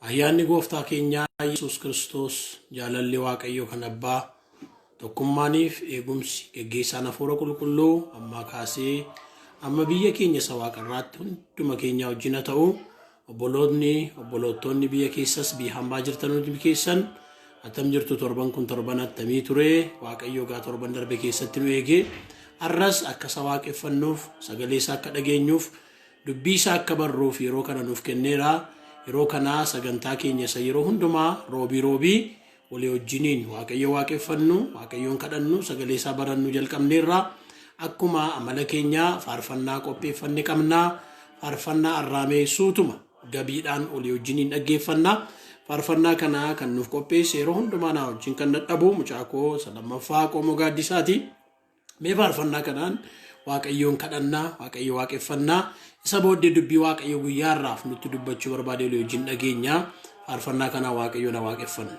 Ayyaanni gooftaa keenyaa Yesuus Kiristoos jaalalli Waaqayyoo kan Abbaa tokkummaaniif eegumsi geggeessaan hafuura qulqulluu ammaa kaasee amma biyya keenya isa waaqarraatti hunduma keenya wajjin haa ta'u. Obbolootonni biyya keessas biyya hambaa jirtan hundi keessan attam jirtu torban kun torban attamii ture. Waaqayyoo gaa torban darbe keessatti nu eege arras akka isa waaqeffannuuf sagalee isaa akka dhageenyuuf dubbii isaa akka barruuf yeroo kana nuuf kenneera. Yeroo kana sagantaa keenya isa yeroo hundumaa roobii walii wajjiniin Waaqayyo waaqeffannu, Waaqayyoon kadhannu, sagalee isaa barannu jalqabneerra. Akkuma amala keenya faarfannaa qopheeffanne qabna. Faarfannaa arraamee suutuma gabiidhaan walii wajjiniin dhaggeeffanna. Faarfannaa kana kan nuuf qopheesse yeroo hundumaa na wajjin kan dadhabu mucaa koo Lammaffaa Qomoo Gaaddisaati. Mee faarfannaa kanaan Waaqayyoon kadhannaa, Waaqayyo waaqeffannaa. Isa booddee dubbii Waaqayyo guyyaarraaf nutti dubbachuu barbaade walii wajjin dhageenya. Faarfannaa kana Waaqayyoon haa waaqeffannu.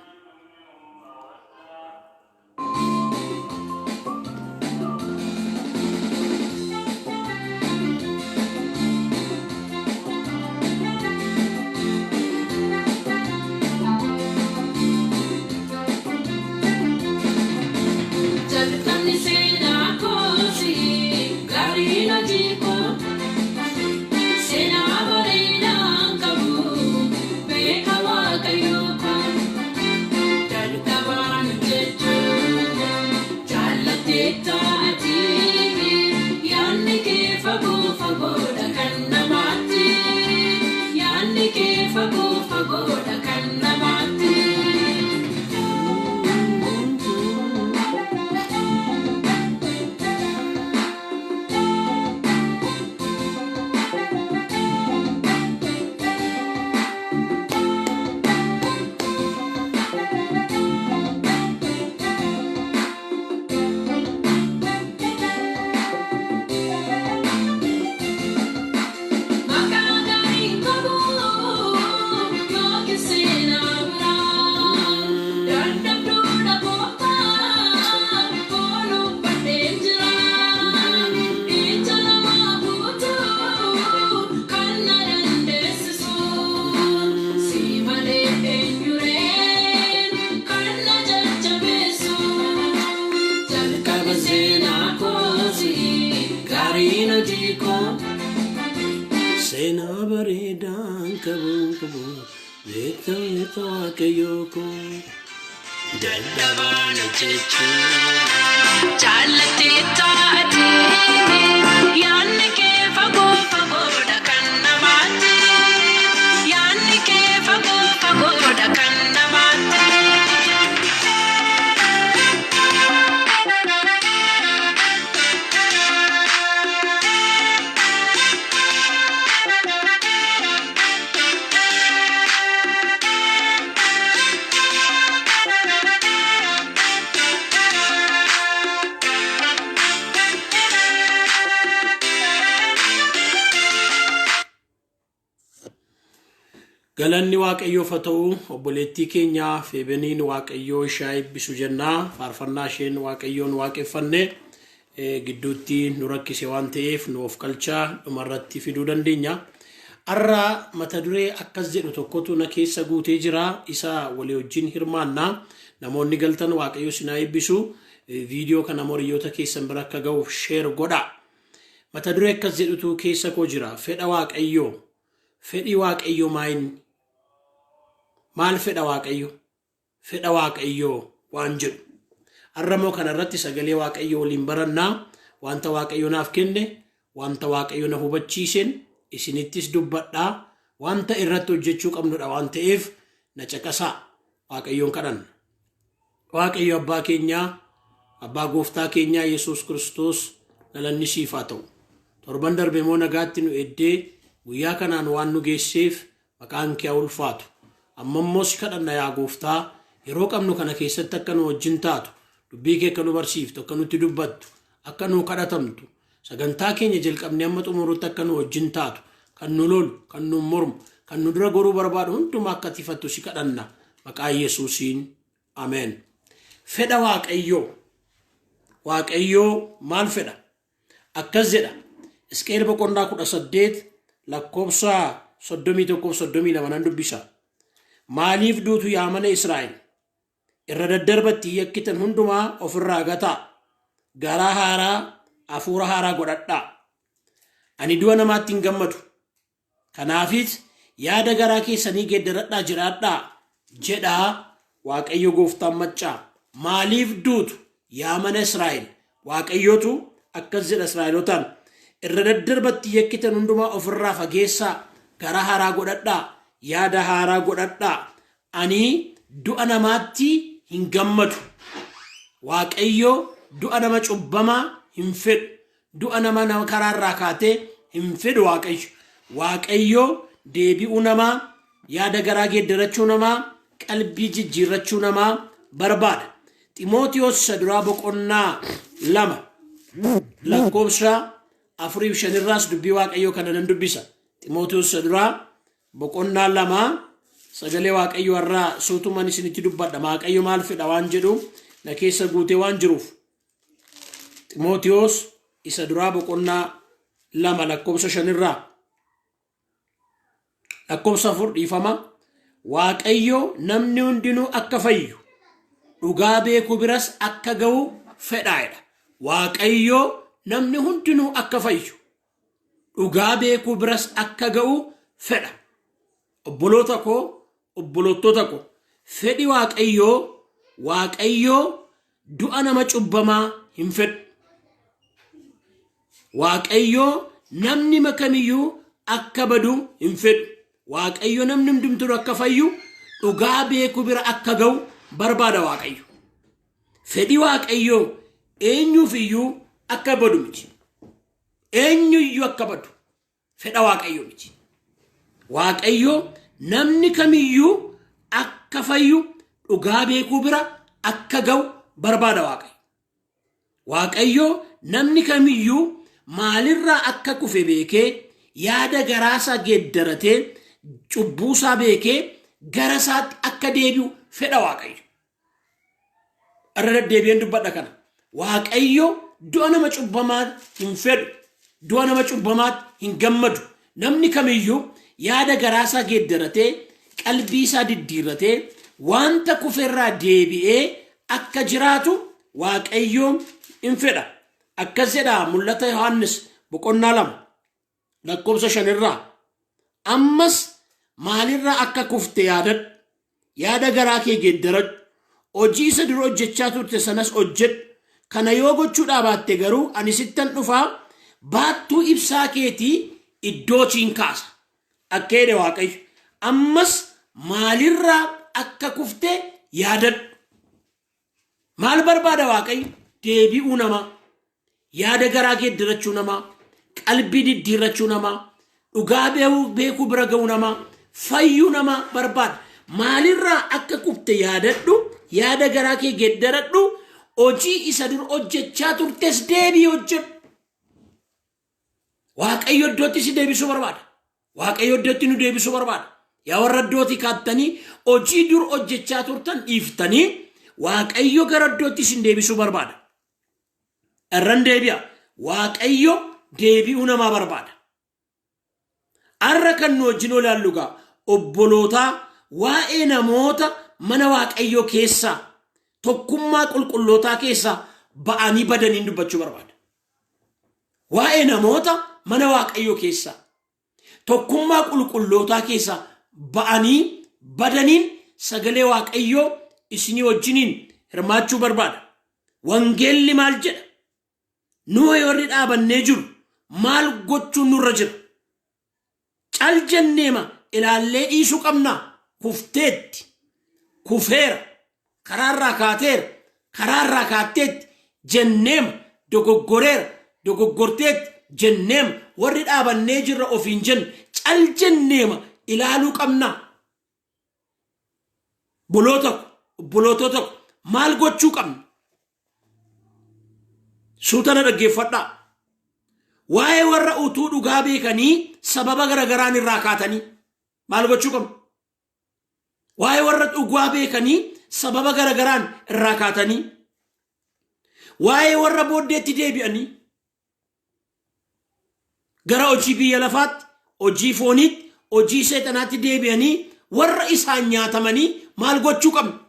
Sena bareedaan kabu beekta Waaqayyoo koo dadhabaan jechuun jaalatee taate yaadni kee fagoodha kan namaatti yaadni kee fagoodha kan namaatti. Galanni Waaqayyoof haa ta'u. Obboleettii keenya Feebeniin Waaqayyoo ishee eebbisu jenna. Faarfannaa isheen Waaqayyoon waaqeffanne gidduutti nu rakkise waan ta'eef nu of kalchaa dhumarratti fiduu dandeenya. Har'a mata duree akkas jedhu tokkotu na keessa guutee jira. Isa walii wajjin hirmaannaa. Namoonni galtan Waaqayyo isin haa eebbisu. Viidiyoo kana moriyyoota keessan bira akka ga'uuf sheer godha. Mata duree akkas jedhutu keessa koo jira. Fedha Waaqayyoo. Fedhii Waaqayyoo maal fedha Waaqayyo? Fedha Waaqayyoo waan jedhu. Har'amoo kanarratti sagalee Waaqayyoo waliin barannaa. Wanta Waaqayyo naaf kenne, wanta Waaqayyo na hubachiisen isinittis dubbadhaa. Wanta irratti hojjechuu qabnudha waan ta'eef na caqasaa. Waaqayyoon kadhanna. Waaqayyo abbaa keenyaa, abbaa gooftaa keenyaa Yesuus Kiristoos galanni siif haa ta'u. Torban darbe moo nagaatti nu eddee guyyaa kanaan waan nu geesseef maqaan kee ulfaatu. Amma si kadhanna yaa gooftaa, yeroo qabnu kana keessatti akka nu wajjin taatu, dubbii kee akka nu barsiiftu, akka nutti dubbattu, akka nu kadhatamtu, sagantaa keenya jalqabnee amma xumurutti akka nu wajjin taatu, kan nu lolu, kan nu mormu, kan nu dura goruu barbaadu hundumaa akka tifattu si kadhanna maqaa Yesuusiin. Ameen. Fedha Waaqayyoo maal fedha? Akkas jedha. Isqeel boqonnaa 18 lakkoofsa 31-32 nan dubbisa. maaliif duutu yaa mana Israa'el irra daddarbatti yakkitan hundumaa ofirraa gataa garaa haaraa hafuura haaraa godhadhaa ani du'a namaatti hin gammadu kanaafis yaada garaa keessanii geeddaradhaa jiraadhaa jedhaa Waaqayyo gooftaan maccaa maaliif duutu yaa mana Israa'el Waaqayyotu akkas jedha Israa'elotaan irra daddarbatti yakkitan hundumaa ofirraa fageessaa garaa haaraa godhadhaa yaada haaraa godhadhaa ani du'a namaatti hin gammadu Waaqayyo du'a nama cubbamaa hin fedhu du'a nama karaarraa kaatee hin fedhu Waaqayyo deebi'uu namaa yaada garaa geeddarachuu namaa qalbii jijjiirrachuu namaa barbaada Ximootiyoos isa duraa boqonnaa 2 lakkoofsa 4-5 irraas dubbii Waaqayyoo kana nan dubbisa Ximootiyoos isa duraa boqonnaa 2 sagalee Waaqayyoo irraa suutumaan isinitti dubbadha Waaqayyo maal fedha waan jedhu na keessa guutee waan jiruuf Ximootiyoos isa duraa boqonnaa 2 lakkoofsa 5 irraa lakkoofsa 4 dhiifama Waaqayyo namni hundinuu akka fayyu dhugaa beekuu biras akka ga'u fedhaadha Waaqayyo namni hundinuu akka fayyu dhugaa beekuu biras akka ga'u fedha obboloota koo obboloottota koo fedhi Waaqayyo du'a nama cubbamaa hin fedhu Waaqayyo namni makamiyyuu akka badu hin fedhu Waaqayyo namni hundumtuu akka fayyu dhugaa beekuu bira akka ga'u barbaada Waaqayyo fedhi Waaqayyo eenyuuf iyyuu akka badu miti eenyuyyuu akka badu fedha Waaqayyo miti Waaqayyo namni kamiyyuu akka fayyu dhugaa beekuu bira akka ga'u barbaada Waaqayyo namni kamiyyuu maalirraa akka kufe beekee yaada garaasaa geeddaratee cubbuusaa beekee gara isaatti akka deebi'u fedha Waaqayyo irra deddeebi'een dubbadha kana Waaqayyo du'a nama cubbamaa hin fedhu du'a nama cubbamaa hin gammadu namni kamiyyuu yaada garaasaa geeddaratee qalbii isaa diddiirratee wanta kufeerraa deebi'ee akka jiraatu Waaqayyo hin fedha akkas jedha mul'ata Yohaannis boqonnaa 2 lakkoofsa 5 irraa ammas maalirraa akka kufte yaadadhu yaada garaa kee geeddaradhu hojii isa dura hojjechaa turte sanas hojjedhu kana yoo gochuudhaa baatte garuu ani sittan dhufaa baattuu ibsaa keetii iddootiin kaasa akka jedhe Waaqayyo ammas maalirraa akka kufte yaadadhu maal barbaada Waaqayyo deebi'uu namaa yaada garaa geeddarachuu namaa qalbii diddiirrachuu namaa dhugaa beekuu bira ga'uu namaa fayyuu namaa barbaada maalirraa akka kufte yaadadhu yaada garaa kee geeddaradhu hojii isa dur hojjechaa turtes deebii hojjedhu Waaqayyo iddootti si deebisuu barbaada Waaqayyo iddootti nu deebisuu barbaada yaa warra iddootti kaattanii hojii dur hojjechaa turtan dhiiftanii Waaqayyo gara iddootti si deebisuu barbaada irran deebi'a Waaqayyo deebi'uu namaa barbaada arra kan nu wajjin ilaallu gaa obbolootaa waa'ee namoota mana Waaqayyo keessaa tokkummaa qulqullootaa keessaa ba'anii badanii dubbachuu barbaada waa'ee namoota mana Waaqayyo keessaa tokkummaa qulqullootaa keessaa ba'anii badaniin sagalee Waaqayyo isinii wajjiniin hirmaachuu barbaada wangeelli maal jedha nu warri dhaabannee jiru maal gochuun nurra jira cal jenneema ilaallee dhiisuu qabnaa kufteetti kufeera karaarraa kaatteetti jenneema dogoggorteetti jenneema warri dhaabannee jirra ofiin jennu cal jenneema ilaaluu qabnaa bolootota maal gochuu qabna suutana dhaggeeffadhaa waa'ee warra utuu dhugaa beekanii sababa garagaraan irraa kaatanii maal gochuu qabna waa'ee warra dhugaa beekanii sababa garagaraan irraa kaatanii waa'ee warra booddeetti deebi'anii gara hojii biyya lafaatti hojii fooniitti hojii seexanaatti deebi'anii warra isaan nyaatamanii maal gochuu qabna?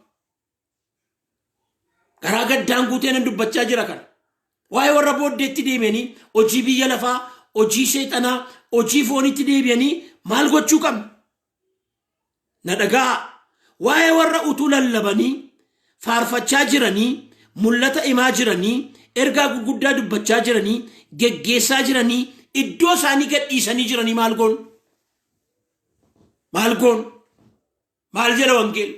Garaa gaddaan guuteen hin dubbachaa jira kan. Waa'ee warra booddeetti deebi'anii hojii biyya lafaa, hojii seexanaa, hojii foonitti deebi'anii maal gochuu qabna? Na dhagaa waa'ee warra utuu lallabanii faarfachaa jiranii mul'ata himaa jiranii ergaa gurguddaa dubbachaa jiranii geggeessaa jiranii iddoo isaanii gadhiisanii jiranii maal goon? Maal goon? Maal jedha wangeelli?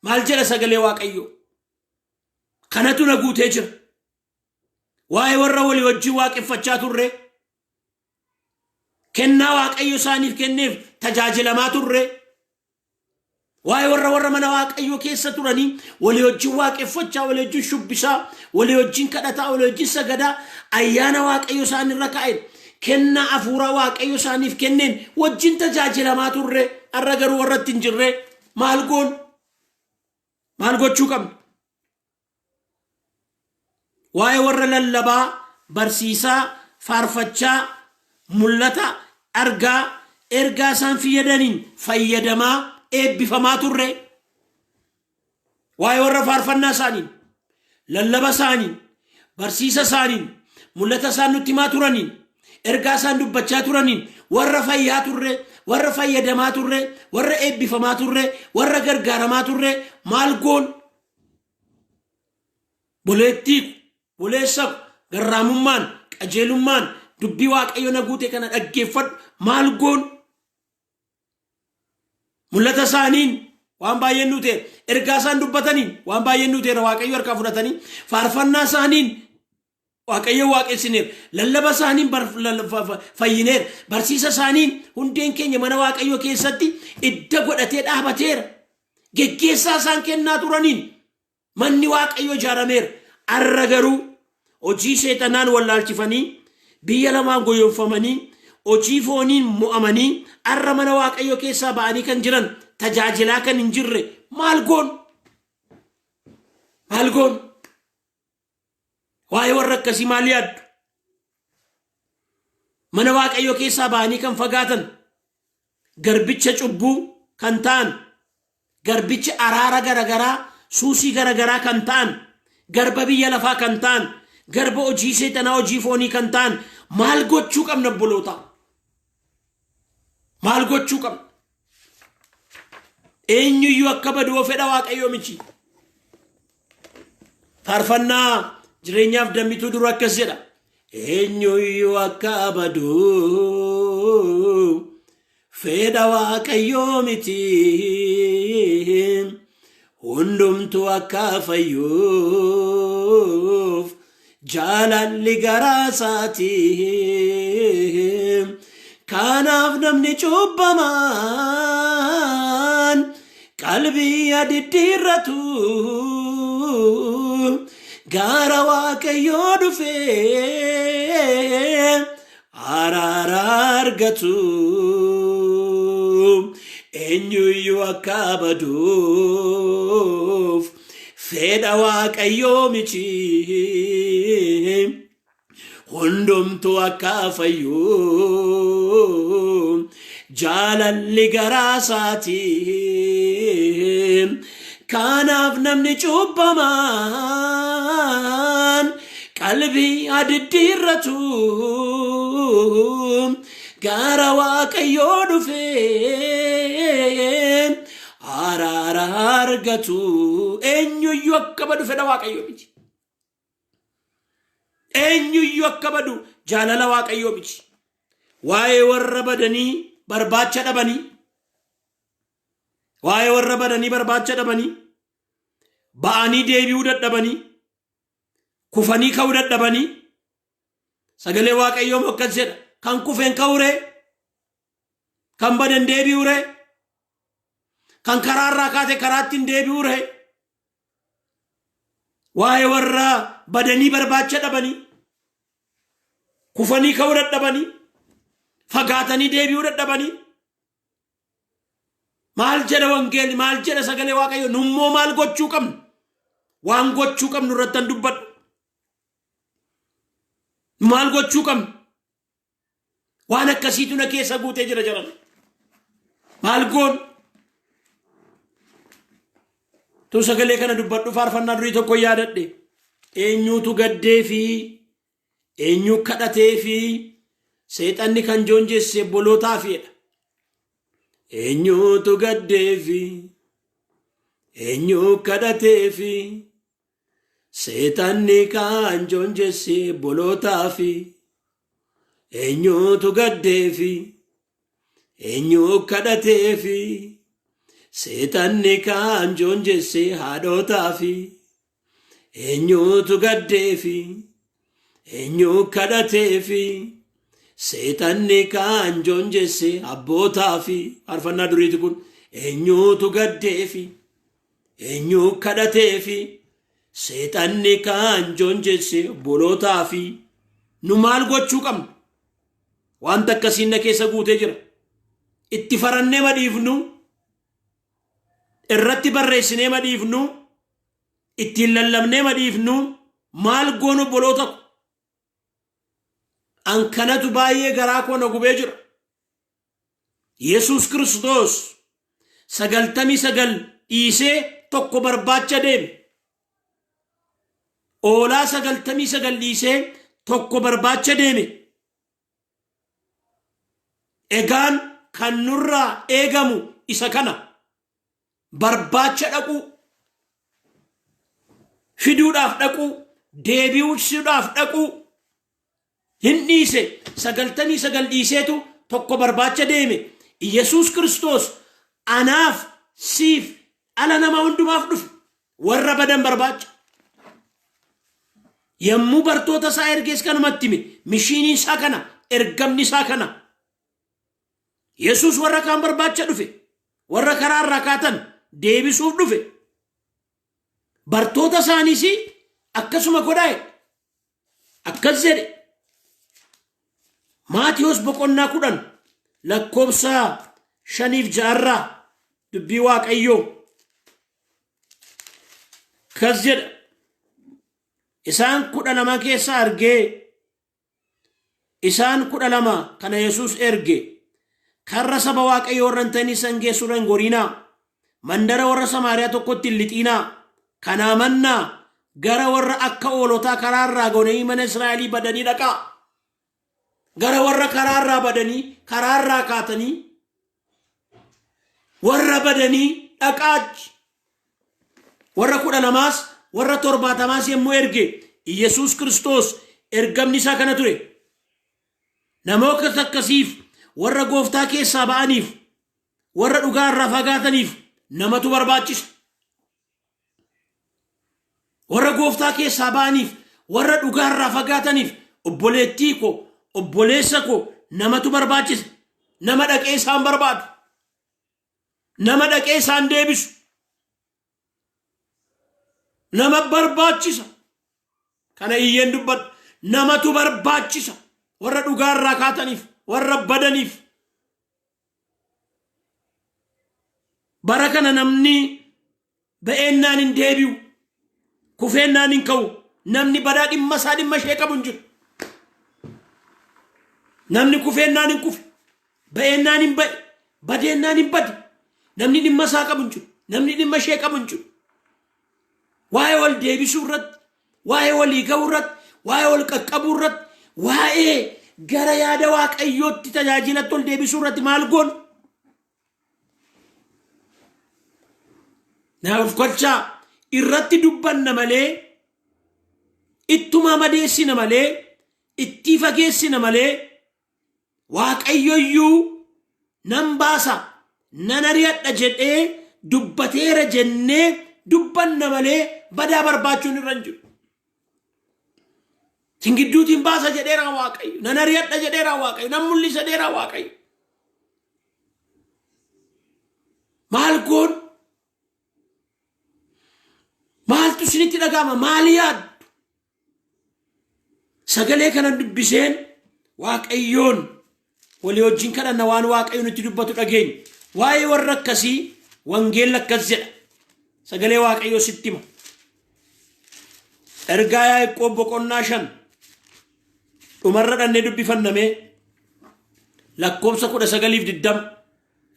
Maal jedha sagalee Waaqayyoo? Kanatu na guutee jira. Waa'ee warra walii wajjin waaqeffachaa turre, kennaa Waaqayyo isaaniif kenneef tajaajilamaa turre, waa'ee warra mana Waaqayyo keessa turanii walii wajjin waaqeffachaa, walii wajjin shubbisaa, walii wajjin kadhataa, walii wajjin sagadaa, ayyaana Waaqayyo isaanirra kaa'e, kennaa hafuuraa Waaqayyo isaaniif kenneen wajjin tajaajilamaa turre. Har'a garuu warratti hin jirre maal goon? Maal gochuu qabna? Waa'ee warra lallabaa, barsiisaa, faarfachaa, mul'ata argaa, ergaa isaan fayyadamaa, eebbifamaa turre. Waa'ee warra faarfannaa isaaniin, lallaba isaaniin, barsiisa isaaniin, mul'ata isaan nutti himaa turaniin, ergaa isaan dubbachaa turaniin warra fayyaa turre, warra fayyadamaa turre, warra eebbifamaa turre, warra gargaaramaa turre. Maal goon? Boleettii, boleessaku, garraamummaan, qajeelummaan dubbii Waaqayyo na guute kana dhaggeeffadhu. Maal goon? Mul'ata isaaniin waan baay'een nu ta'e, ergaa isaan dubbataniin waan baay'een nu ta'e Waaqayyo harkaa fudhatanii, faarfannaa isaaniin Waaqayyo waaqessineer, lallaba isaaniin fayyineer, barsiisa isaaniin hundeen keenya mana Waaqayyo keessatti idda godhatee dhaabateera. Geggeessaa isaan kennaa turaniin manni Waaqayyo ijaarameera. Har'a garuu hojii seexanaan wallaalchifanii, biyya lamaan goyoonfamanii, hojii fooniin mo'amanii har'a mana Waaqayyo keessaa ba'anii kan jiran, tajaajilaa kan hin jirre. Maal goon? Maal goon? Waa'ee warra akkasii maal yaaddu? Mana Waaqayyo keessaa ba'anii kan fagaatan, garbicha cubbuu kan ta'an, garbicha araara garagaraa, suusii garagaraa kan ta'an, garba biyya lafaa kan ta'an, garba hojii seexanaa, hojii foonii kan ta'an. Maal gochuu qabna obboloota? Maal gochuu qabna? Eenyuyyuu akka badu fedha Waaqayyoo miti. Faarfannaa jireenyaaf dammituu dura akkas jedha. Eenyuyyuu akka badu fedha Waaqayyoo miti. Hundumtuu akka fayyuuf jaalalli garaa isaatii. Kanaaf namni cubbamaan qalbii diddiirratu gara Waaqayyoo dhufee araara argatu. Eenyuyyuu akka baduuf fedha Waaqayyoo miti. Hundumtuu akka fayyuuf jaalalli garaa isaatii. Kanaaf namni cubbamaan qalbii diddiirratu gara Waaqayyoo dhufee araara argatu. Eenyuyyuu akka badu fedha Waaqayyoo miti. Eenyuyyuu akka badu jaalala Waaqayyoo miti. Waa'ee warra badanii barbaacha dhabanii, waa'ee warra badanii barbaacha dhabanii, ba'anii deebi'uu dadhabanii, kufanii ka'uu dadhabanii, sagalee Waaqayyoo akkas jedha. Kan kufeen ka'uree, kan badan deebi'uree, kan karaarraa kaate karaatti hin deebi'uree. Waa'ee warra badanii barbaacha dhabanii, kufanii ka'uu dadhabanii, fagaatanii deebi'uu dadhabanii. Maal jedha wangeelli? Maal jedha sagalee Waaqayyoo? Nummoo maal gochuu qabnu? Waan gochuu qabnu irratti an dubbadhu. Maal gochuu qabnu? Waan akkasiitu na keessa guutee jira jiran. Maal goon? tu sagalee kana dubbadhu faarfannaa durii tokko yaadadhe. Eenyuutu gaddee fi eenyu kadhatee fi seexanni kan joonjesse bolootaa fiidha. Eenyuutu gaddee fi eenyu kadhatee fi seexanni kan joonjesse bolootaa fi eenyuutu gaddee fi eenyu kadhatee fi seexanni kan joonjesse haadhotaa fi eenyuutu gaddee fi eenyu kadhatee fi seexanni kan joonjesse abbootaa fi faarfannaa duriiti kun. Eenyuutu gaddee fi eenyu kadhatee fi seexanni kan joonjesse bolootaa fi. Nu maal gochuu qabna? Wanta akkasiin na keessa guutee jira. Itti farannee madhiifnu, irratti barreessinee madhiifnu, ittiin lallabnee madhiifnu, maal goonu boloota ko? An kanatu baay'ee garaa koo na gubee jira. Yesuus Kiristoos 99 dhiisee tokko barbaacha deeme. Oolaa 99 dhiisee tokko barbaacha deeme. Egaan kan nurraa eegamu isa kana. Barbaacha dhaquu, fiduudhaaf dhaquu, deebi'uudhaaf dhaquu. Hin dhiise 99 dhiiseetu tokko barbaacha deeme. Yesuus Kiristoos anaaf siif ala nama hundumaaf dhufe warra badan barbaacha. Yommuu bartoota isaa ergees kanumatti hime. Mishiiniin isaa kana, ergamni isaa kana. Yesuus warra kaan barbaacha dhufe, warra karaa irraa kaatan deebisuuf dhufe. Bartoota isaaniis akkasuma godhaa. Akkas jedhe. Maatiyos boqonnaa 10 lakkoobsa 5-6 dubbii Waaqayyoo kas jedha. Isaan 12 keessa argee, isaan 12 kana Yesuus erge. Karra saba Waaqayyoo warra hin ta'in isan geessuudha hin gorinaa. Mandara warra Samaariyaa tokkotti hin lixinaa. Kanaa mannaa gara warra akka oolotaa karaa irraa gonanii mana Israa'elii badanii dhaqaa. Gara warra karaa irraa badanii, karaa irraa kaatanii, warra badanii dhaqaachi. Warra 12 warra 70 yommuu erge Yesuus Kiristoos ergamni isaa kana ture. Namoota akkasiif warra gooftaa keessaa ba'aniif, warra dhugaa irraa fagaataniif namatu barbaachisa. Warra gooftaa keessaa ba'aniif, warra dhugaa irraa fagaataniif obboleettii ko, obboleessa ko namatu barbaachisa. Nama dhaqee isaan barbaadu, nama dhaqee isaan deebisu, nama barbaachisa. Kana iyyeen dubbadhu, namatu barbaachisa. Warra dhugaa irraa kaataniif, warra badaniif. Bara kana namni ba'eennaan hin deebi'u, kufeennaan hin ka'u. Namni badaa dhimma isaa dhimma ishee qabu hin jiru. Namni kufeennaan hin kufe, ba'eennaan hin ba'e, badeennaan hin bade. Namni dhimma isaa qabu hin jiru, namni dhimma ishee qabu hin jiru. Waa'ee wal deebisuu irratti, waa'ee walii ga'uu irratti, waa'ee wal qaqqabuu irratti, waa'ee gara yaada Waaqayyootti tajaajilatti ol deebisuu irratti maal goonu? Naaf kolchaa irratti dubbanna malee, ittuma madeessina malee, itti fageessina malee, Waaqayyoyyuu nan baasa, nan ari'adha jedhee dubbateera jennee dubbanna malee badaa barbaachuun irra hin jiru. Singidduutiin baasa jedheera Waaqayyo, nan ari'adha jedheera Waaqayyo, nan mul'isa jedheera Waaqayyo. Maal goon? Maaltu isinitti dhaga'ama? Maal yaaddu? Sagalee kana dubbiseen Waaqayyoon walii wajjin kadhanna waan Waaqayyoon itti dubbatu dhageenya. Waa'ee warra akkasii wangeelli akkas jedha. Sagalee Waaqayyoo sitti hima. Ergaa Yaaqoob boqonnaa 5 dhumarra dhannee dubbifannamee lakkoobsa 19-20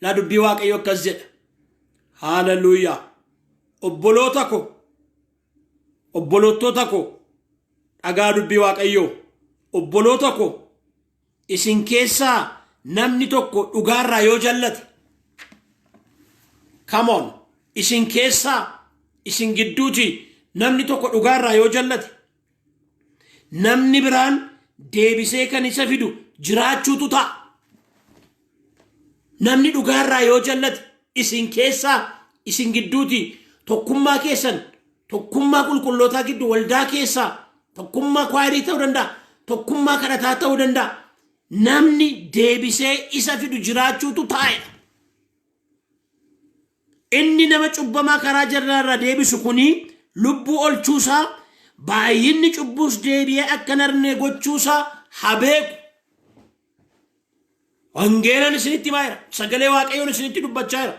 laa dubbii Waaqayyoo akkas jedha. Haaleluyyaa. obboloota ko obboloottota ko dhagaa dubbii waaqayyoo obboloota ko isin keessaa namni tokko dhugaarraa yoo jallate come on isin keessaa isin gidduuti namni tokko dhugaarraa yoo jallate namni biraan deebisee kan isa fidu jiraachuutu ta'a. Namni dhugaarraa yoo jallate isin keessaa isin gidduuti tokkummaa keessan tokkummaa qulqullootaa gidduu waldaa keessaa tokkummaa kwaayirii ta'uu danda'a tokkummaa kadhataa ta'uu danda'a namni deebisee isa fidu jiraachuutu taa'e. Inni nama cubbamaa karaa jarraarraa deebisu kuni lubbuu olchuusaa baay'inni cubbuus deebi'ee akka narnee gochuusaa habeeku. Wangeelaan isinitti himaa jira. Sagalee waaqayyoon isinitti dubbachaa jira.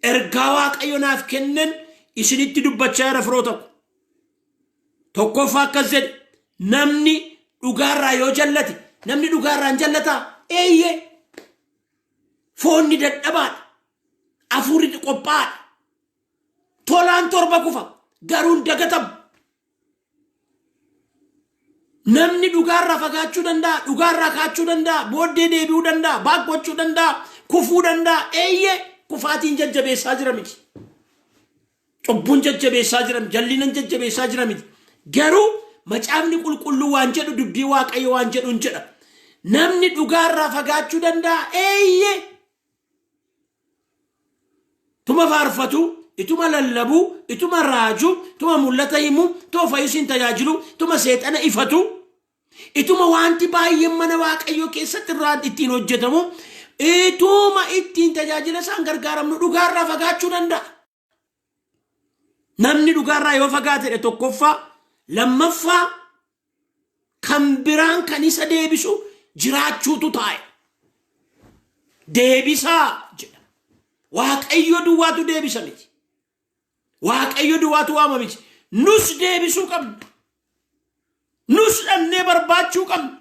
Ergaa waaqayyo naaf kennan isinitti dubbachaa jira firoota ko. Tokkoffaa akkas jedhe namni dhugaarraa yoo jallate namni dhugaarraan jallataa eeyyee foonni dadhabaadha afuurri qophaadha tolaan torba kufa garuun dagatamu. Namni dhugaarraa fagaachuu danda'a dhugaarraa kaachuu danda'a booddee deebi'uu danda'a baaqgochuu danda'a kufuu danda'a eeyyee kufaatiin jajjabeessaa jira miti cubbuun jajjabeessaa jira miti jallinan jajjabeessaa jira miti garuu macaafni qulqulluu waan jedhu dubbii waaqayyo waan jedhu hin jedha namni dhugaarraa fagaachuu danda'a eeyyee tuma faarfatu ituma lallabu ituma raaju tuma mul'ata himu tuma fayyusiin tajaajilu tuma seexana ifatu ituma wanti baay'een mana waaqayyo keessatti irraa ittiin hojjetamu ituma ittiin tajaajila isaan gargaaramnu dhugaarraa fagaachuu danda'a. Namni dhugaarraa yoo fagaate tokkoffaa lammaffaa kan biraan kan isa deebisu jiraachuutu taa'e. Deebisaa jedha. Waaqayyo duwwaatu deebisa miti. Waaqayyo duwwaatu waama miti. Nus deebisuu qabna. Nus dhannee barbaachuu qabna.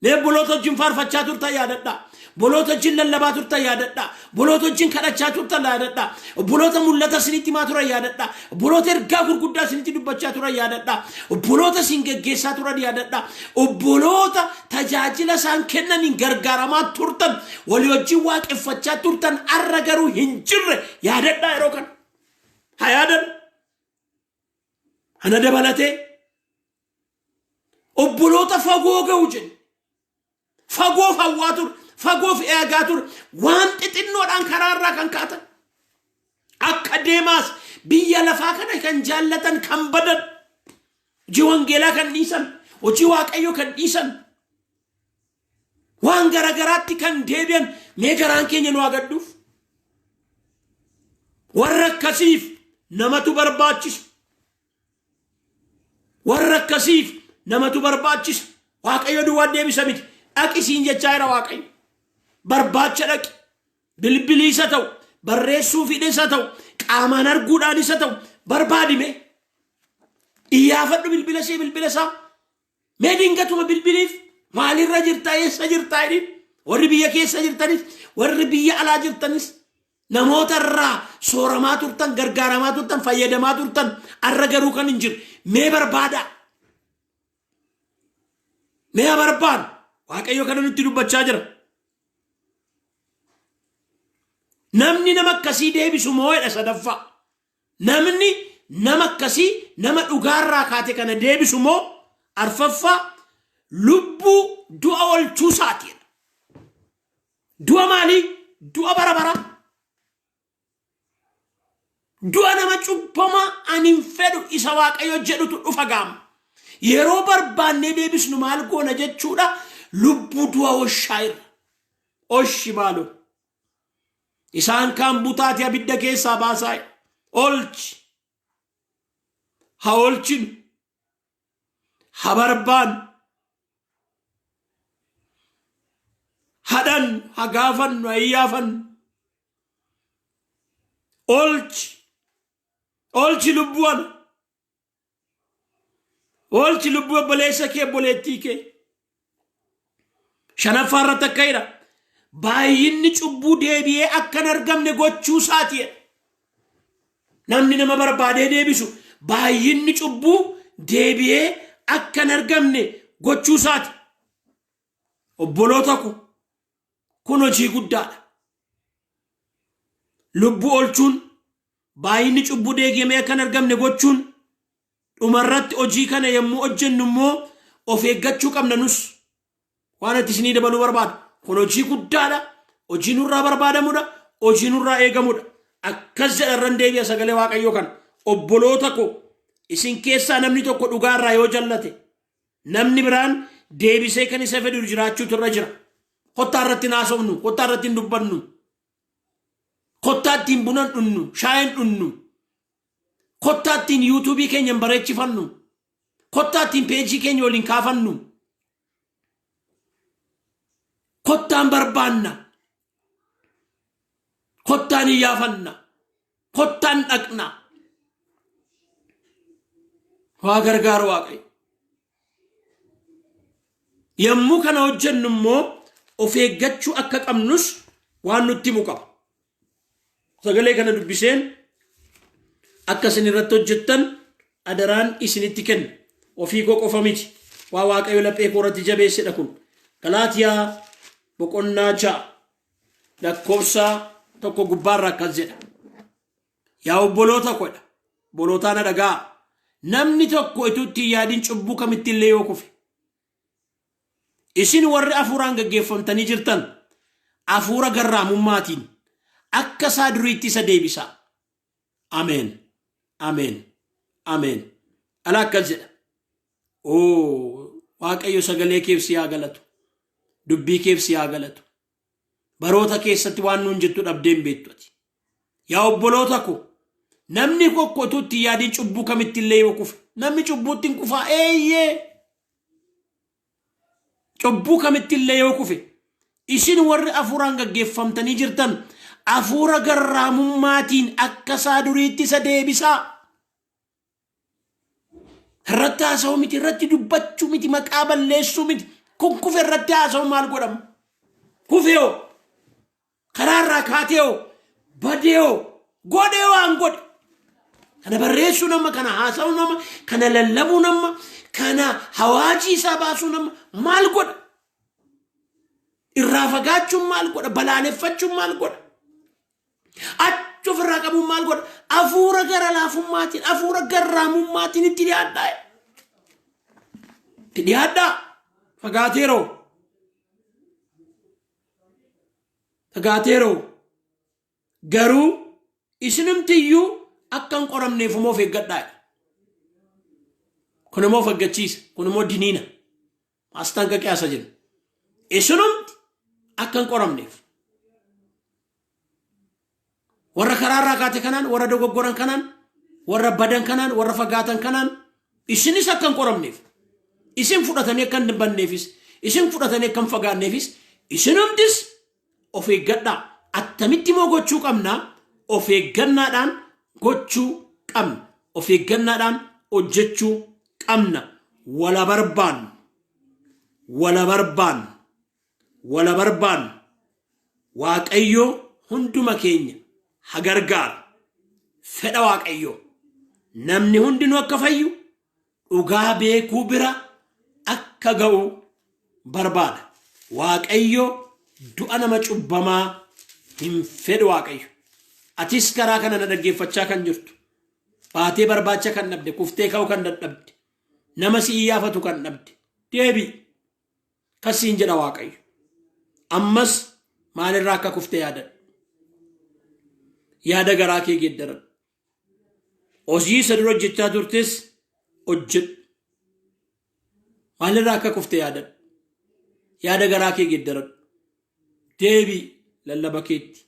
Mee boloota wajjin faarfachaa turtan yaadadhaa. Boloota wajjin lallabaa turtan yaadadhaa. Boloota wajjin kadhachaa turtan yaadadhaa. Boloota mul'ata isinitti himaa turan yaadadhaa. Boloota ergaa gurguddaa isinitti dubbachaa turan yaadadhaa. Boloota isin geggeessaa turan yaadadhaa. Boloota tajaajila isaan kennaniin gargaaramaa turtan walii wajjin waaqeffachaa turtan arra garuu hin jirre yaadadhaa yeroo kana. Haa yaadan. Ana dabalatee obboloota fagoo ga'u jenna. Fagoof hawwaa ture. Fagoof eegaa ture. Waan xixinnoodhaan karaarraa kan kaatan. Akka Deemaas biyya lafaa kana kan jaallatan kan badan. Hojii wangeelaa kan dhiisan. Hojii waaqayyo kan dhiisan. Waan garagaraatti kan deebi'an mee garaan keenya nu agadduuf. Warra akkasiif namatu barbaachisa. Warra akkasiif namatu barbaachisa. Waaqayyo duwwaa deebisa miti. Dhaqisiin jechaa jira waaqayyo. Barbaacha dhaqi. Bilbilii isa ta'u. Barreessuu fidhe isa ta'u. Qaamaan arguudhaan isa ta'u. Barbaadime. Iyyaafadhu bilbila isaa. Mee dingatuma bilbiliif. Maalirra jirtaa eessa jirtaa jedhin. Warri biyya keessa jirtanis. Warri biyya alaa jirtanis. Namoota irraa sooramaa turtan gargaaramaa turtan fayyadamaa turtan arra garuu kan hin jirre. Mee barbaada. Mee barbaadu. Waaqayyo kana nutti dubbachaa jira. Namni nama akkasii deebisu moo jedha sadaffaa. Namni nama akkasii nama dhugaarraa kaate kana deebisu moo arfaffaa lubbuu du'a olchuusaati. Du'a maalii? Du'a bara bara. Du'a nama cubbamaa ani hin fedhu isa waaqayyo jedhutu dhufa gaama. Yeroo barbaannee deebisnu maal goona jechuudha. Lubbuu du'a oshaayir. Oshi maaloo. Isaan kaan butaati abidda keessaa baasaa. Olchi. Ha olchinu. Ha barbaannu. Hadhan ha gaafannu ha iyyaafannu. Olchi. Olchi lubbuun. Olchi lubbuu obboleessa kee obboleettii kee. Shanaffaa irratti akka jedha. Baay'inni cubbuu deebi'ee akka hin argamne gochuu isaati. namni nama barbaadee deebisu baay'inni cubbuu deebi'ee akka hin argamne gochuu isaati. Obboloota ko kun hojii guddaadha. Lubbuu oolchuun baay'inni cubbuu deebi'ee akka hin argamne gochuun dhumarratti hojii kana yommuu hojjennu immoo of eeggachuu qabna nus. Waan ati isinii dabaluu barbaadu kun hojii guddaadha. Hojii nurraa barbaadamudha. Hojii nurraa eegamudha. Akkas jedharran deebi'a sagalee Waaqayyoo kan obboloota ko isin keessaa namni tokko dhugaarraa yoo jallate namni biraan deebisee kan isa fedhu jiraachuutu irra jira. Kottaa irratti naasofnu, kottaa irratti hin dubbannu, kottaa ittiin bunan dhunnu, shaayin dhunnu, kottaa ittiin yuutuubii keenya bareechifannu, kottaa ittiin peejii keenya waliin kaafannu, kottaan barbaanna, kottaan iyyafanna, kottaan dhaqna. Waa gargaaru Waaqayyo. Yommuu kana hojjennu immoo of eeggachuu akka qabnus waan nutti himu qaba. Sagalee kana dubbiseen akka isin irratti hojjettan adaraan isinitti kenna. Ofii koo qofa miti. Waa Waaqayyo laphee koo irratti jabeessedha kun. Galaatiyaa boqonnaa 6 lakkoofsa 1 gubbaarraa akkas jedha. Yaa obboloota kodha. Bolootaan dhagaa. Namni tokko ituutti yaadin cubbuu kamitti illee yoo kufe. Isin warri afuuraan gaggeeffamtanii jirtan afuura garraamummaatiin akka isaa duriitti isa deebisaa. Ameen. Ameen. Ameen. Ala akkas jedha. Waaqayyo sagalee keef si haa galatu. Dubbii keef si haa galatu. Baroota keessatti waan nuun jettu dhabdeen beektu ati. Yaa obboloota ko namni tokko ituutti yaadin cubbuu kamitti illee yoo kufe. Namni cubbuutti hin kufaa eeyyee. Cubbuu kamitti illee yoo kufe. Isin warri afuuraan gaggeeffamtanii jirtan afuura garraamummaatiin akka isaa duriitti isa deebisaa. Irratti haasa'u miti, irratti dubbachuu miti, maqaa balleessuu miti. Kun kufe irratti haasa'u maal godhama? Kufeoo, karaarraa kaateoo, badeoo, godheoo waan godhe. Kana barreessuu nama, kana haasa'u nama, kana lallabuu nama, kana hawaajii isaa baasuu nama maal godha? Irraa fagaachuun maal godha? Balaaleffachuun maal godha? Achi ofirraa qabuun maal godha? Afuura gara laafummaatiin, afuura garraamummaatiin itti dhiyaadhaa. Itti dhiyaadhaa. Fagaateeroo. Fagaateeroo. Garuu isinimtiyyuu akka hin qoramneef immoo of eeggadhaa. Kun immoo of eeggachiisa. Kun immoo diniina. Maastaan qaqeasa jenna. Isinumti akka hin qoramneef. Warra karaarraa kaate kanaan, warra dogoggoran kanaan, warra badan kanaan, warra fagaatan kanaan isinis akka hin qoramneef. Isin fudhatanii akka hin banneefis, isin fudhatanii akka hin fagaanneefis, isinumtis of eeggadhaa. Attamitti immoo gochuu qabnaa? Of eeggannaadhaan gochuu qabna. Of eeggannaadhaan hojjechuu qabna. Wala barbaannu. Wala barbaannu. Wala barbaannu. Waaqayyoo hunduma keenya haa gargaaru. Fedha Waaqayyoo. Namni hundinuu akka fayyu dhugaa beekuu bira akka ga'u barbaada. Waaqayyoo du'a nama cubbamaa hin fedhu Waaqayyo. Atis karaa kana na dhaggeeffachaa kan jirtu. Baatee barbaacha kan dhabde, kuftee ka'uu kan dadhabde, nama si iyyaafatu kan dhabde. Deebi'i. Kasiin jedha Waaqayyo. Ammas maalirraa akka kuftee yaadadhu. Yaada garaa kee geeddaradhu. Hojii isa dura hojjechaa turtes hojjedhu. Maalirraa akka kuftee yaadadhu. Yaada garaa kee geeddaradhu. Deebi'i lallaba keetti.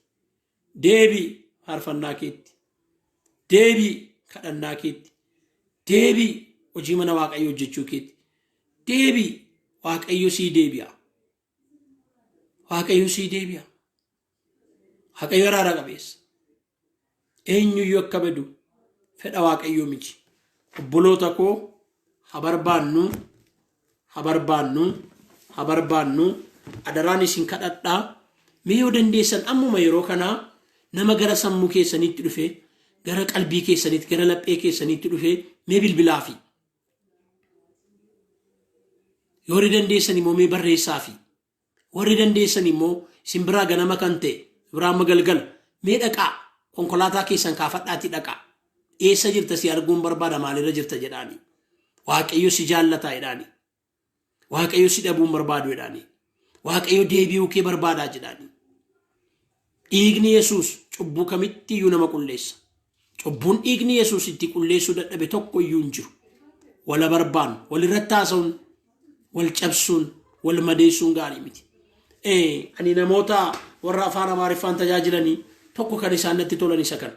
Deebi'i faarfannaa keetti. Deebi'i kadhannaa keetti. Deebi'i hojii mana Waaqayyoo hojjechuu keetti. Deebi'i Waaqayyo sii deebi'a. Waaqayyo sii deebi'a. Waaqayyo araara qabeessa. Eenyuyyuu akka badu fedha Waaqayyoo miti. Obboloota koo haa barbaannu, haa barbaannu, haa barbaannu. Adaraan isin kadhadhaa. Mee yoo dandeessan ammuma yeroo kanaa nama gara sammuu keessaniitti dhufe gara qalbii keessaniitti gara laphee keessaniitti dhufee mee bilbilaafi yoori dandeessan immoo mee barreessaafi warri dandeessan immoo isin biraa ganama kan ta'e biraa magalgal mee dhaqaa konkolaataa keessan kaafadhaatti dhaqaa eessa jirta si arguun barbaada maalirra jirta jedhaani waaqayyo si jaallataa jedhaani waaqayyo si dhabuun barbaadu jedhaani waaqayyo deebi'uu kee barbaadaa jedhaani dhiigni Yesuus cubbuu kamitti iyyuu nama qulleessa cubbuun dhiigni Yesuus itti qulleessuu dadhabe tokko iyyuu hin jiru wala barbaannu walirratti haasa'uun wal cabsuun wal madeessuun gaarii miti ani namoota warra afaan Amaariffaan tajaajilanii tokko kan isaan natti tolan isa kana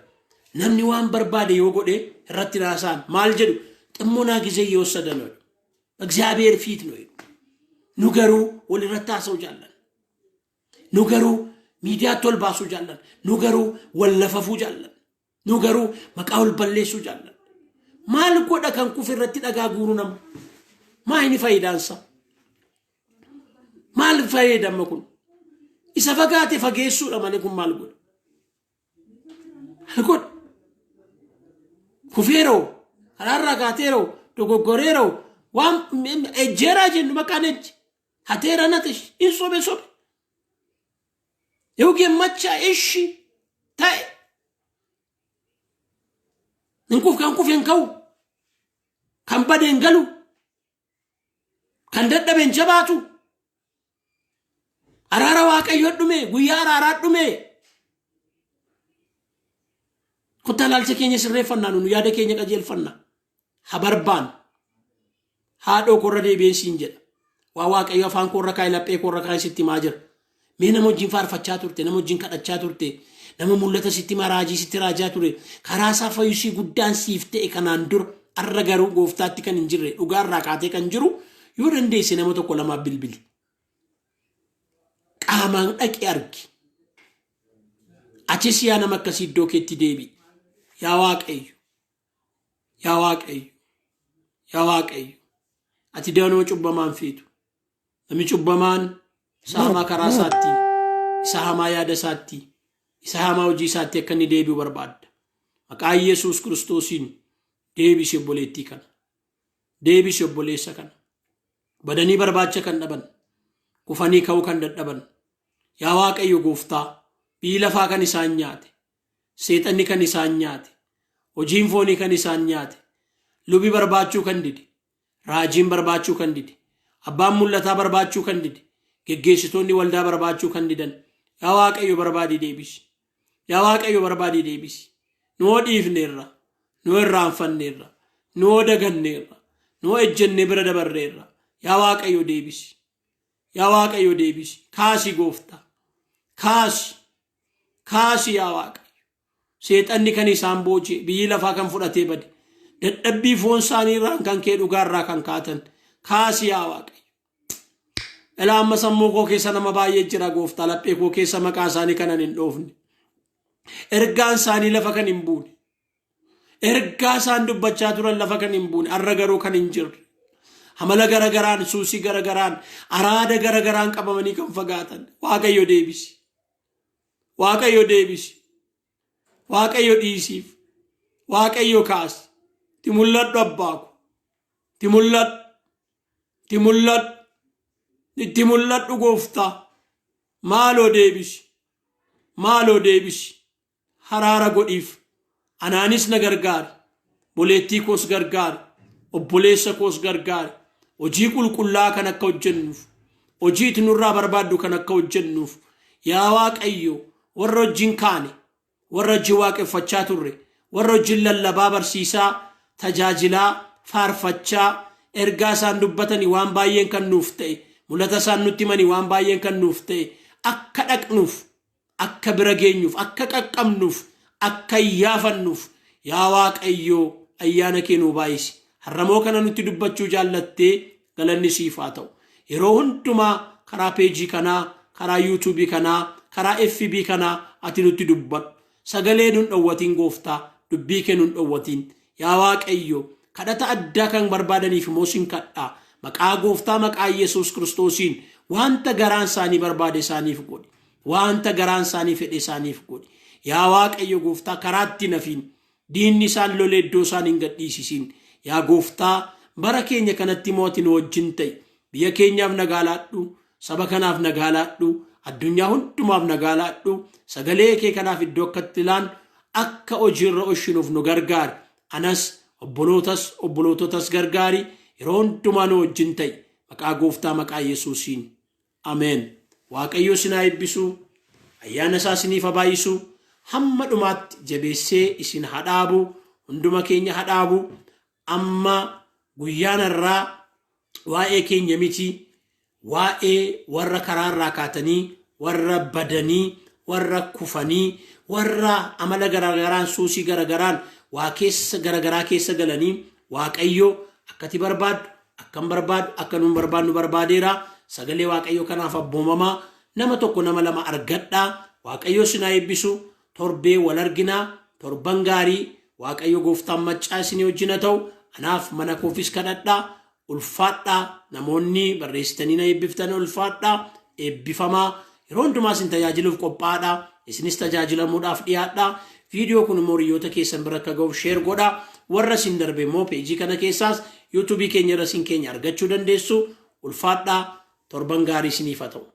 namni waan barbaade yoo godhe irratti raasaan maal jedhu ximmoonaa ጊዜ እየወሰደ ነው እግዚአብሔር ፊት ነው nu garuu walirratti haasa'uu jaallan nu garuu miidiyaa tol baasuu jaallan nu garuu wal lafafuu jaallan nu garuu maqaa wal balleessuu jaallan maal godha kan kufi irratti dhagaa guuru nama maa inni faayidaansa maal fayyadama kun isa fagaate fageessuudha malee kun maal godha god kufeeroo haraarraa kaateeroo dogoggoreeroo waan ejjeeraa jennu maqaan ejji hateera natish in sobe yoo gemmacha ishi ta'e kan kufeen ka'u kan badeen galu kan dadhabeen jabaatu araara waaqayyo dhume guyyaa araaraa dhume kutalaalcha keenya sirreeffannaa nu yaada keenya qajeelfannaa habarbaan haadhoo korra deebiinsiin jedha waa waaqayyo afaan korra kaay laphee korra kaay sitti maa jira mee nama wajjin faarfachaa turte nama wajjin kadhachaa turte nama mul'ata sitti raajii sitti raajaa ture karaa isaa fayyisii guddaan siif ta'e kanaan dura arra garuu gooftaatti kan hin jirre dhugaarraa kaatee kan jiru yoo dandeesse nama tokko lamaaf bilbili qaamaan dhaqi argi achis yaa nama akkasii iddoo keetti deebi yaa waaqayyo yaa waaqayyo yaa waaqayyo ati daanoo cubbamaan feetu nami cubbamaan isa hamaa karaa isaatti isa hamaa yaada isaatti isa hamaa hojii isaatti akka inni deebi'u barbaadda maqaa Yesuus Kiristoosiin deebisi obboleettii kana deebisi obboleessa kana badanii barbaacha kan dhaban kufanii ka'uu kan dadhaban yaa waaqayyo gooftaa biyyi lafaa kan isaan nyaate seexanni kan isaan nyaate hojiin foonii kan isaan nyaate lubi barbaachuu kan dide raajiin barbaachuu kan dide abbaan mul'ataa barbaachuu kan dide geggeessitoonni waldaa barbaachuu kan didan yaa waaqayyo barbaadii deebisi yaa waaqayyo barbaadii deebisi nuu dhiifneerra nuu irraanfanneerra nuu daganneerra nuu ejjennee bira dabarreerra yaa waaqayyo deebisi yaa waaqayyo deebisi kaasi gooftaa kaasi yaa waaqayyo seexanni kan isaan booje biyyi lafaa kan fudhatee bade dadhabbii foon isaanii irraan kan kee dhugaarraa kan kaatan kaasi yaa waaqayyo elaa amma sammuu koo keessa nama baay'ee jira gooftaa laphee koo keessa maqaa isaanii kanan hin dhoofne ergaan isaanii lafa kan hin buune ergaa isaan dubbachaa turan lafa kan hin buune arra garuu kan hin jirre hamala garagaraan suusii garagaraan araada garagaraan qabamanii kan fagaatan waaqayyo deebisi waaqayyo deebisi waaqayyo dhiisiif waaqayyo kaasi ti mul'adhu abbaaku ti mul'adhu itti mul'adhu gooftaa maaloo deebisi haraara godhiif anaanis na gargaari boleettii koos gargaari obboleessa koos gargaari hojii qulqullaa kan akka hojjennuuf hojii nurraa barbaaddu kan akka hojjennuuf yaa waaqayyo warra wajjin kaane warra wajjin waaqeffachaa turre warra wajjin lallabaa barsiisaa tajaajilaa faarfachaa ergaa isaan dubbatanii waan baay'een kan nuuf ta'e mul'ata isaan nutti himanii waan baay'een kan nuuf ta'e akka dhaqnuuf akka bira geenyuuf akka qaqqabnuuf akka iyyaafannuuf yaa waaqayyo ayyaana kee nuu baay'isi harramoo kana nutti dubbachuu jaallattee galanni siif haa ta'u yeroo hundumaa karaa peejii kanaa karaa yuutuubii kanaa karaa FB kanaa ati nutti dubbadhu sagalee nun dhowwatiin gooftaa dubbii kee nun dhowwatiin yaa waaqayyo kadhata addaa kan barbaadaniif immoo sin kadhaa maqaa gooftaa maqaa Yesuus Kiristoosiin wanta garaan isaanii barbaade isaaniif godhi wanta garaan isaanii fedhe isaaniif godhi yaa waaqayyo gooftaa karaatti nafiin diinni isaan lolee iddoo isaan hin gadhiisisin. Yaa gooftaa bara keenya kanatti mootiin wajjin ta'e biyya keenyaaf nagaa laadhu, saba kanaaf nagaa laadhu, addunyaa hundumaaf nagaa laadhu. Sagalee kee kanaaf iddoo akkatti laan akka hojiirra oolchinuuf nu gargaari. Anas obboloototas gargaari. Yeroo hundumaa nu wajjin ta'e maqaa gooftaa maqaa Yesuusiin. Ameen. Waaqayyo isin haa eebbisu. Ayyaana isaa isiniif haa baay'isu. Hamma dhumaatti jabeessee isin haa dhaabu. Hunduma keenya haa dhaabu. Amma guyyaan irraa waa'ee keenya miti, waa'ee warra karaarraa kaatanii, warra badanii, warra kufanii, warra amala garagaraan suusii garagaraan waa keessa garagaraa keessa galanii Waaqayyo akkati barbaadu akkam barbaadu akka nuun barbaadnu barbaadeera. Sagalee Waaqayyo kanaaf abboomamaa nama tokko nama lama argadhaa. Waaqayyo isin haa eebbisu. Torbee wal arginaa. Torban gaarii. Waaqayyo gooftaan maccaa isin wajjin haa ta'u. Anaaf mana koofis kadhadhaa. Ulfaadhaa. Namoonni barreessitanii na eebbiftan ulfaadhaa. Eebbifamaa. Yeroo hundumaa isin tajaajiluuf qophaa'aadhaa. Isinis tajaajilamuudhaaf dhiyaadhaa. Viidiyoo kun immoo hiriyoota keessan bira akka ga'uuf sheer godhaa. Warra isin darbe immoo peejii kana keessaas yuutuubii keenya irra isin keenya argachuu dandeessu. Ulfaadhaa. Torban gaarii isiniif haa ta'u.